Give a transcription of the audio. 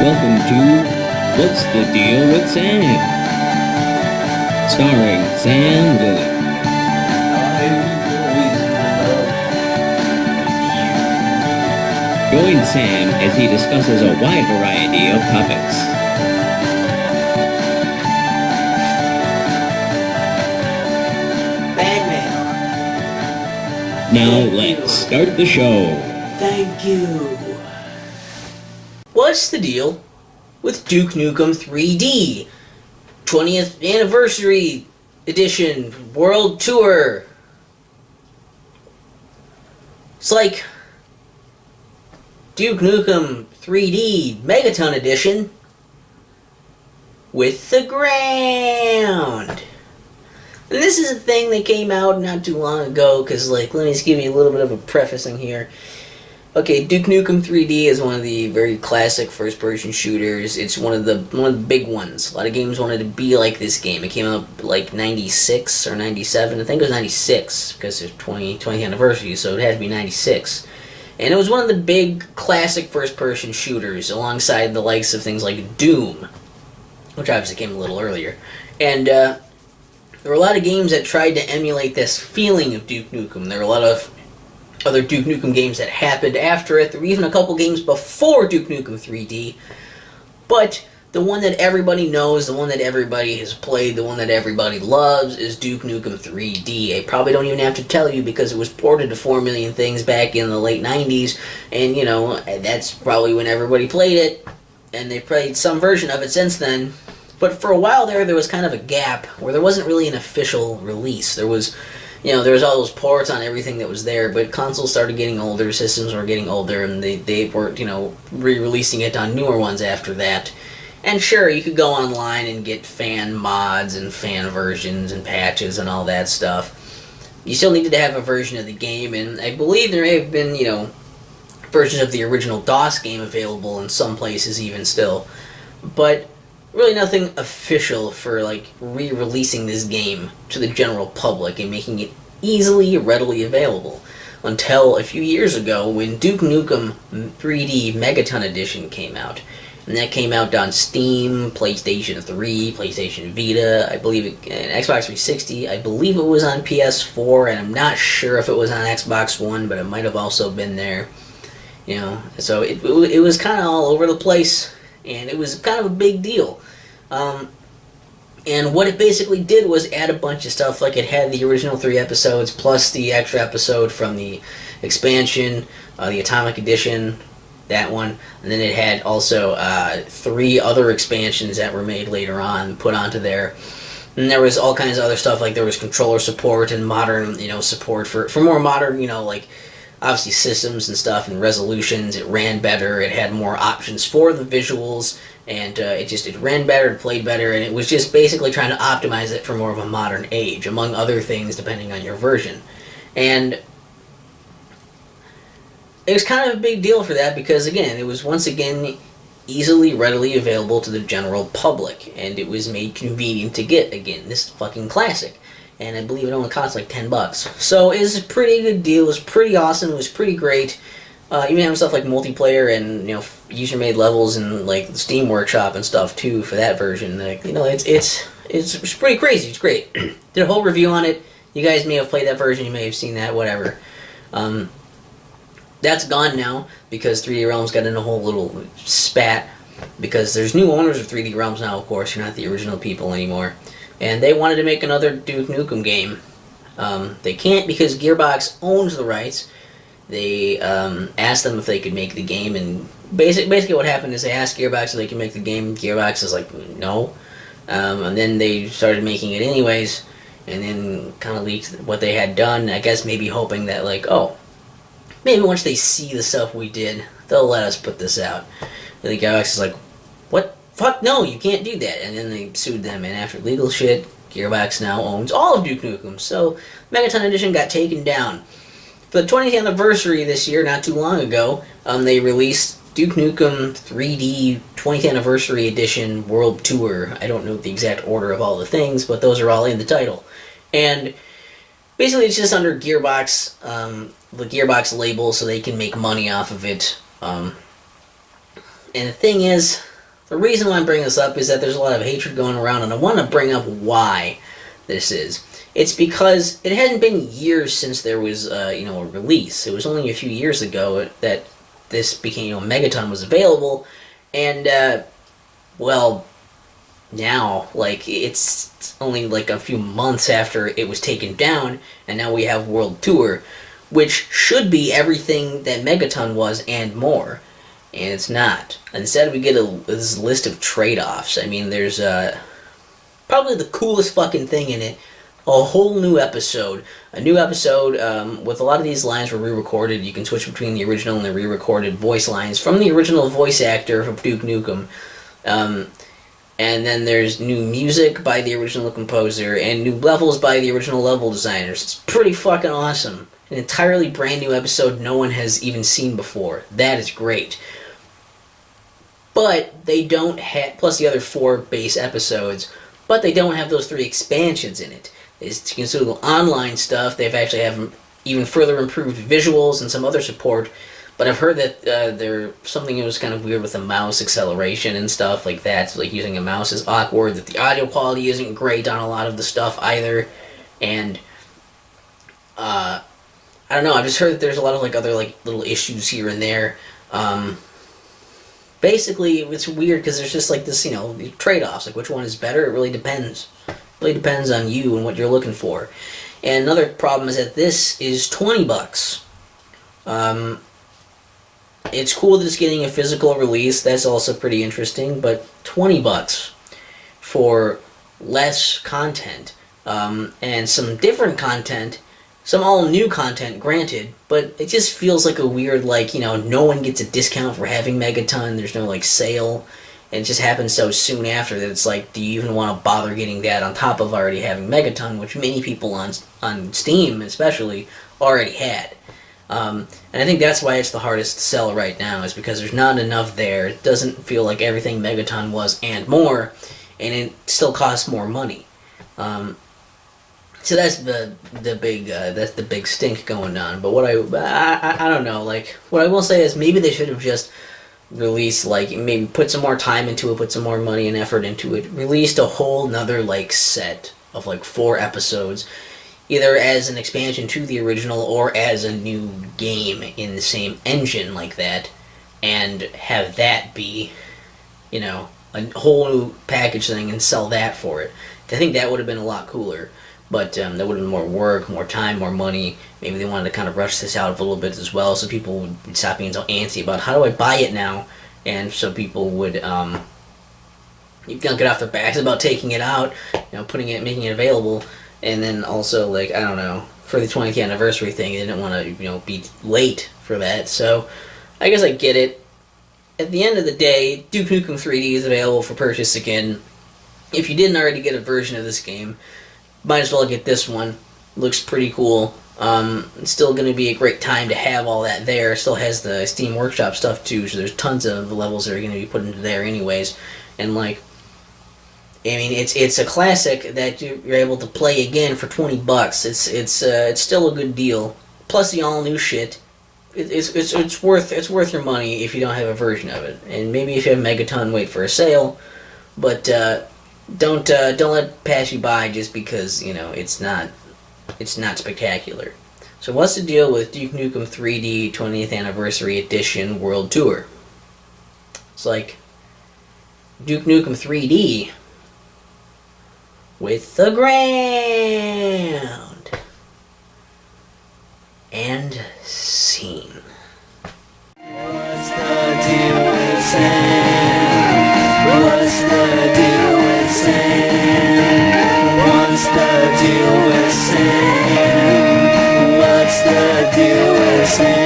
Welcome to What's the Deal with Sam? Starring Sam Lilly. Join Sam as he discusses a wide variety of topics. Batman. Now let's start the show. Thank you. What's the deal with Duke Nukem 3D? 20th Anniversary Edition World Tour. It's like Duke Nukem 3D Megaton Edition with the ground. And this is a thing that came out not too long ago, because, let me just give you a little bit of a prefacing here. Okay, Duke Nukem 3D is one of the very classic first-person shooters. It's one of the big ones. A lot of games wanted to be like this game. It came out like 96 or 97. I think it was 96 because it's 20th anniversary, so it had to be 96. And it was one of the big classic first-person shooters alongside the likes of things like Doom, which obviously came a little earlier. And there were a lot of games that tried to emulate this feeling of Duke Nukem. There were a lot of other Duke Nukem games that happened after it. There were even a couple games before Duke Nukem 3D. But the one that everybody knows, the one that everybody has played, the one that everybody loves is Duke Nukem 3D. I probably don't even have to tell you because it was ported to 4 million things back in the late 90s. And, that's probably when everybody played it. And they played some version of it since then. But for a while there was kind of a gap where there wasn't really an official release. There was all those ports on everything that was there, but consoles started getting older, systems were getting older, and they were, re-releasing it on newer ones after that. And sure, you could go online and get fan mods and fan versions and patches and all that stuff. You still needed to have a version of the game, and I believe there may have been, versions of the original DOS game available in some places even still. But really nothing official for re-releasing this game to the general public and making it easily, readily available until a few years ago when Duke Nukem 3D Megaton Edition came out. And that came out on Steam, PlayStation 3, PlayStation Vita, I believe and Xbox 360. I believe it was on PS4, and I'm not sure if it was on Xbox One, but it might have also been there. So it was kind of all over the place, and it was kind of a big deal. And what it basically did was add a bunch of stuff. Like, it had the original 3 episodes plus the extra episode from the expansion, the Atomic Edition, that one, and then it had also 3 other expansions that were made later on, put onto there. And there was all kinds of other stuff, like there was controller support and modern, support for more modern, obviously systems and stuff and resolutions. It ran better, it had more options for the visuals, and it ran better, it played better, and it was just basically trying to optimize it for more of a modern age, among other things, depending on your version. And it was kind of a big deal for that because, again, it was once again easily, readily available to the general public, and it was made convenient to get, again, this fucking classic. And I believe it only cost like $10. So it was a pretty good deal, it was pretty awesome, it was pretty great. Even having stuff like multiplayer and, user-made levels and, the Steam Workshop and stuff, too, for that version. It's pretty crazy, it's great. Did a whole review on it. You guys may have played that version, you may have seen that, whatever. That's gone now because 3D Realms got in a whole little spat because there's new owners of 3D Realms now, of course. You're not the original people anymore. And they wanted to make another Duke Nukem game. They can't because Gearbox owns the rights. They asked them if they could make the game, and basically what happened is they asked Gearbox if they could make the game. Gearbox is like, no. And then they started making it anyways, and then kind of leaked what they had done, I guess maybe hoping that, maybe once they see the stuff we did, they'll let us put this out. And the Gearbox is like, what? Fuck no, you can't do that. And then they sued them, and after legal shit, Gearbox now owns all of Duke Nukem. So Megaton Edition got taken down. For the 20th anniversary this year, not too long ago, they released Duke Nukem 3D 20th Anniversary Edition World Tour. I don't know the exact order of all the things, but those are all in the title. And basically it's just under Gearbox, the Gearbox label, so they can make money off of it. And the thing is, The reason why I'm bringing this up is that there's a lot of hatred going around, and I want to bring up why this is. It's because it hadn't been years since there was, a release. It was only a few years ago that this became, Megaton was available, and, well, now, like, it's only, like, a few months after it was taken down, and now we have World Tour, which should be everything that Megaton was and more. And it's not. Instead, we get this list of trade-offs. I mean, there's probably the coolest fucking thing in it. A whole new episode. A new episode with a lot of these lines were re-recorded. You can switch between the original and the re-recorded voice lines from the original voice actor of Duke Nukem. And then there's new music by the original composer and new levels by the original level designers. It's pretty fucking awesome. An entirely brand new episode no one has even seen before. That is great. But they don't have, plus the other 4 base episodes, but they don't have those 3 expansions in it. It's considerable online stuff. They've actually have even further improved visuals and some other support. But I've heard that something that was kind of weird with the mouse acceleration and stuff like that. So, like, using a mouse is awkward. That the audio quality isn't great on a lot of the stuff either. And I don't know. I've just heard that there's a lot of like other like little issues here and there. Basically, it's weird because there's just like this, trade-offs. Like, which one is better? It really depends. It really depends on you and what you're looking for. And another problem is that this is $20. It's cool that it's getting a physical release. That's also pretty interesting. But $20 for less content and some different content. Some all-new content, granted, but it just feels like a weird, like, no one gets a discount for having Megaton, there's no, like, sale, and it just happens so soon after that it's like, do you even want to bother getting that on top of already having Megaton, which many people on Steam, especially, already had. And I think that's why it's the hardest to sell right now, is because there's not enough there. It doesn't feel like everything Megaton was and more, and it still costs more money. So that's the big stink going on. But what I don't know. Like, what I will say is maybe they should have just released, like, maybe put some more time into it, put some more money and effort into it, released a whole nother like set of like 4 episodes, either as an expansion to the original or as a new game in the same engine like that, and have that be, a whole new package thing and sell that for it. I think that would have been a lot cooler. But that would have been more work, more time, more money. Maybe they wanted to kind of rush this out a little bit as well, so people would stop being so antsy about how do I buy it now, and so people would get off their backs about taking it out, making it available, and then also, like, I don't know, for the 20th anniversary thing, they didn't want to be late for that. So I guess I get it. At the end of the day, Duke Nukem 3D is available for purchase again. If you didn't already get a version of this game, might as well get this one. Looks pretty cool. It's still going to be a great time to have all that there. It still has the Steam Workshop stuff too, so there's tons of levels that are going to be put into there anyways. And like, I mean, it's a classic that you're able to play again for $20. It's still a good deal. Plus the all new shit. It's worth your money if you don't have a version of it. And maybe if you have Megaton, wait for a sale. But don't let it pass you by just because it's not spectacular. So what's the deal with Duke Nukem 3D 20th Anniversary Edition World Tour? It's like Duke Nukem 3D with the ground and scene. What's the deal with Sam? What's the deal with Sam? What's the deal with Sam? What's the deal with Sam?